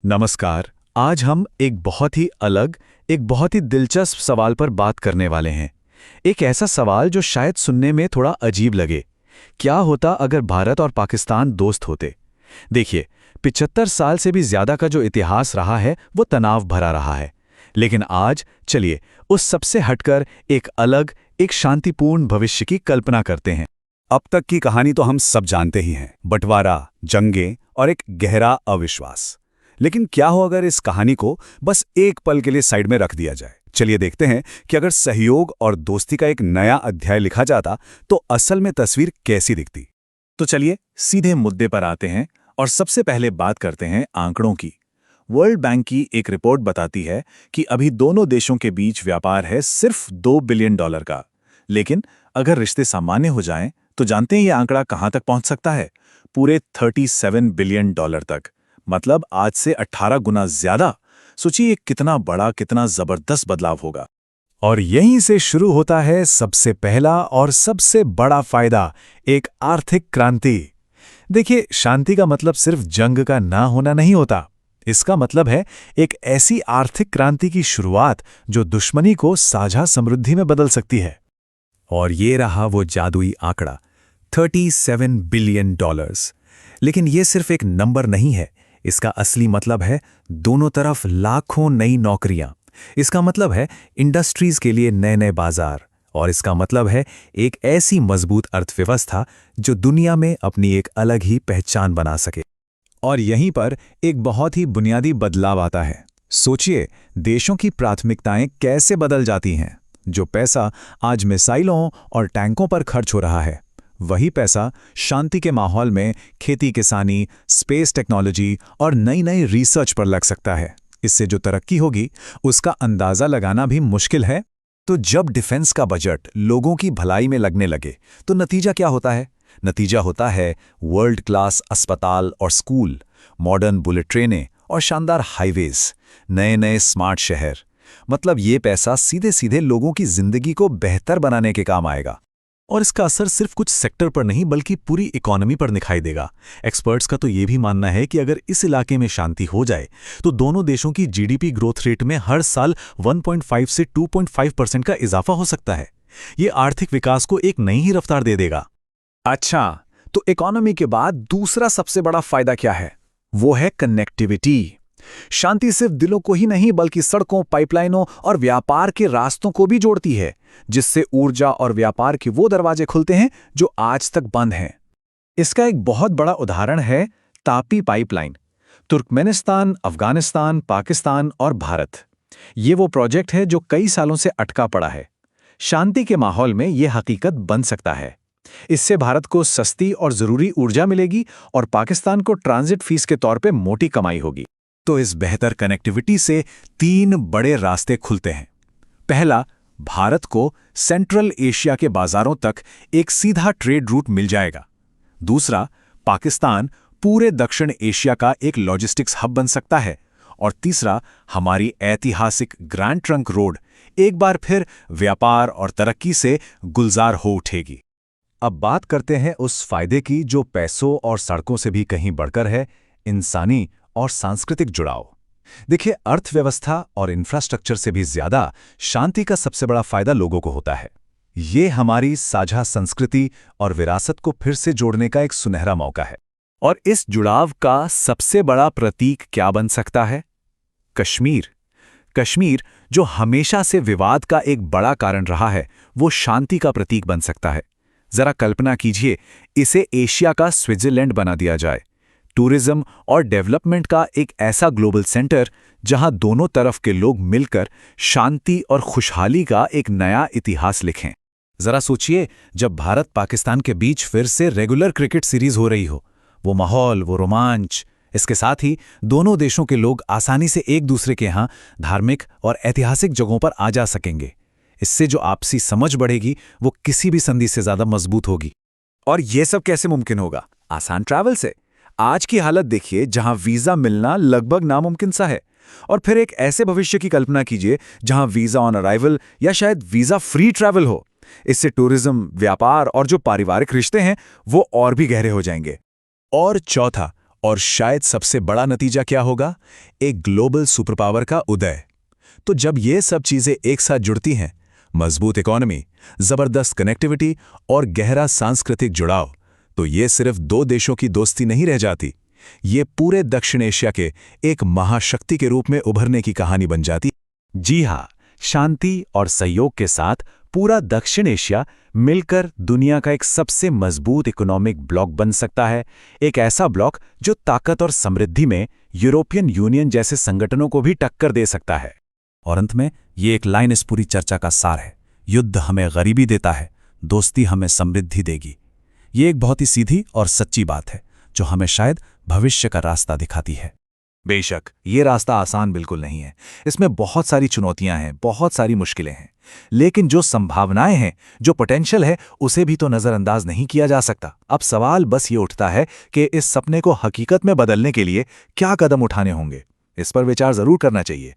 नमस्कार। आज हम एक बहुत ही अलग, एक बहुत ही दिलचस्प सवाल पर बात करने वाले हैं। एक ऐसा सवाल जो शायद सुनने में थोड़ा अजीब लगे। क्या होता अगर भारत और पाकिस्तान दोस्त होते? देखिए, 75 साल से भी ज्यादा का जो इतिहास रहा है वो तनाव भरा रहा है। लेकिन आज चलिए उस सबसे हटकर एक अलग, एक शांतिपूर्ण भविष्य की कल्पना करते हैं। अब तक की कहानी तो हम सब जानते ही हैं, बंटवारा, जंगें और एक गहरा अविश्वास। लेकिन क्या हो अगर इस कहानी को बस एक पल के लिए साइड में रख दिया जाए। चलिए देखते हैं कि अगर सहयोग और दोस्ती का एक नया अध्याय लिखा जाता तो असल में तस्वीर कैसी दिखती। तो चलिए सीधे मुद्दे पर आते हैं और सबसे पहले बात करते हैं आंकड़ों की। वर्ल्ड बैंक की एक रिपोर्ट बताती है कि अभी दोनों देशों के बीच व्यापार है सिर्फ $2 बिलियन का। लेकिन अगर रिश्ते सामान्य हो जाएं तो जानते हैं ये आंकड़ा कहां तक पहुंच सकता है? पूरे $37 बिलियन तक। मतलब आज से 18 गुना ज्यादा। सोचिए कितना बड़ा, कितना जबरदस्त बदलाव होगा। और यहीं से शुरू होता है सबसे पहला और सबसे बड़ा फायदा, एक आर्थिक क्रांति। देखिए, शांति का मतलब सिर्फ जंग का ना होना नहीं होता। इसका मतलब है एक ऐसी आर्थिक क्रांति की शुरुआत जो दुश्मनी को साझा समृद्धि में बदल सकती है। और ये रहा वो जादुई आंकड़ा, $37 बिलियन। लेकिन ये सिर्फ एक नंबर नहीं है। इसका असली मतलब है दोनों तरफ लाखों नई नौकरियां। इसका मतलब है इंडस्ट्रीज के लिए नए नए बाजार। और इसका मतलब है एक ऐसी मजबूत अर्थव्यवस्था जो दुनिया में अपनी एक अलग ही पहचान बना सके। और यहीं पर एक बहुत ही बुनियादी बदलाव आता है। सोचिए, देशों की प्राथमिकताएं कैसे बदल जाती हैं। जो पैसा आज मिसाइलों और टैंकों पर खर्च हो रहा है, वही पैसा शांति के माहौल में खेती किसानी, स्पेस टेक्नोलॉजी और नई नई रिसर्च पर लग सकता है। इससे जो तरक्की होगी उसका अंदाजा लगाना भी मुश्किल है। तो जब डिफेंस का बजट लोगों की भलाई में लगने लगे तो नतीजा क्या होता है? नतीजा होता है वर्ल्ड क्लास अस्पताल और स्कूल, मॉडर्न बुलेट ट्रेनें और शानदार हाईवेज, नए नए स्मार्ट शहर। मतलब ये पैसा सीधे सीधे लोगों की जिंदगी को बेहतर बनाने के काम आएगा। और इसका असर सिर्फ कुछ सेक्टर पर नहीं बल्कि पूरी इकोनॉमी पर दिखाई देगा। एक्सपर्ट्स का तो ये भी मानना है कि अगर इस इलाके में शांति हो जाए तो दोनों देशों की जीडीपी ग्रोथ रेट में हर साल 1.5 से 2.5% का इजाफा हो सकता है। ये आर्थिक विकास को एक नई ही रफ्तार दे देगा। अच्छा, तो इकोनॉमी के बाद दूसरा सबसे बड़ा फायदा क्या है? वो है कनेक्टिविटी। शांति सिर्फ दिलों को ही नहीं बल्कि सड़कों, पाइपलाइनों और व्यापार के रास्तों को भी जोड़ती है, जिससे ऊर्जा और व्यापार के वो दरवाजे खुलते हैं जो आज तक बंद हैं। इसका एक बहुत बड़ा उदाहरण है तापी पाइपलाइन। तुर्कमेनिस्तान, अफगानिस्तान, पाकिस्तान और भारत। ये वो प्रोजेक्ट है जो कई सालों से अटका पड़ा है। शांति के माहौल में ये हकीकत बन सकता है। इससे भारत को सस्ती और जरूरी ऊर्जा मिलेगी और पाकिस्तान को ट्रांजिट फीस के तौर पे मोटी कमाई होगी। तो इस बेहतर कनेक्टिविटी से 3 बड़े रास्ते खुलते हैं। पहला, भारत को सेंट्रल एशिया के बाजारों तक एक सीधा ट्रेड रूट मिल जाएगा। दूसरा, पाकिस्तान पूरे दक्षिण एशिया का एक लॉजिस्टिक्स हब बन सकता है। और तीसरा, हमारी ऐतिहासिक ग्रैंड ट्रंक रोड एक बार फिर व्यापार और तरक्की से गुलजार हो उठेगी। अब बात करते हैं उस फायदे की जो पैसों और सड़कों से भी कहीं बढ़कर है, इंसानी और सांस्कृतिक जुड़ाव। देखिए, अर्थव्यवस्था और इंफ्रास्ट्रक्चर से भी ज्यादा शांति का सबसे बड़ा फायदा लोगों को होता है। ये हमारी साझा संस्कृति और विरासत को फिर से जोड़ने का एक सुनहरा मौका है। और इस जुड़ाव का सबसे बड़ा प्रतीक क्या बन सकता है? कश्मीर। कश्मीर, जो हमेशा से विवाद का एक बड़ा कारण रहा है, वो शांति का प्रतीक बन सकता है। जरा कल्पना कीजिए, इसे एशिया का स्विट्जरलैंड बना दिया जाए। टूरिज्म और डेवलपमेंट का एक ऐसा ग्लोबल सेंटर जहां दोनों तरफ के लोग मिलकर शांति और खुशहाली का एक नया इतिहास लिखें। जरा सोचिए, जब भारत पाकिस्तान के बीच फिर से रेगुलर क्रिकेट सीरीज हो रही हो, वो माहौल, वो रोमांच। इसके साथ ही दोनों देशों के लोग आसानी से एक दूसरे के यहाँ धार्मिक और ऐतिहासिक जगहों पर आ जा सकेंगे। इससे जो आपसी समझ बढ़ेगी वो किसी भी संधि से ज्यादा मजबूत होगी। और ये सब कैसे मुमकिन होगा? आसान ट्रैवल से। आज की हालत देखिए जहां वीजा मिलना लगभग नामुमकिन सा है। और फिर एक ऐसे भविष्य की कल्पना कीजिए जहां वीजा ऑन अराइवल या शायद वीजा फ्री ट्रैवल हो। इससे टूरिज्म, व्यापार और जो पारिवारिक रिश्ते हैं वो और भी गहरे हो जाएंगे। और चौथा और शायद सबसे बड़ा नतीजा क्या होगा? एक ग्लोबल सुपर पावर का उदय। तो जब ये सब चीजें एक साथ जुड़ती हैं, मजबूत इकोनॉमी, जबरदस्त कनेक्टिविटी और गहरा सांस्कृतिक जुड़ाव, तो ये सिर्फ दो देशों की दोस्ती नहीं रह जाती, ये पूरे दक्षिण एशिया के एक महाशक्ति के रूप में उभरने की कहानी बन जाती। जी हाँ, शांति और सहयोग के साथ पूरा दक्षिण एशिया मिलकर दुनिया का एक सबसे मजबूत इकोनॉमिक ब्लॉक बन सकता है, एक ऐसा ब्लॉक जो ताकत और समृद्धि में यूरोपियन यूनियन जैसे संगठनों को भी टक्कर दे सकता है। और अंत में ये एक लाइन इस पूरी चर्चा का सार है: युद्ध हमें गरीबी देता है, दोस्ती हमें समृद्धि देगी। ये एक बहुत ही सीधी और सच्ची बात है जो हमें शायद भविष्य का रास्ता दिखाती है। बेशक ये रास्ता आसान बिल्कुल नहीं है, इसमें बहुत सारी चुनौतियां हैं, बहुत सारी मुश्किलें हैं, लेकिन जो संभावनाएं हैं, जो पोटेंशियल है, उसे भी तो नजरअंदाज नहीं किया जा सकता। अब सवाल बस ये उठता है कि इस सपने को हकीकत में बदलने के लिए क्या कदम उठाने होंगे। इस पर विचार जरूर करना चाहिए।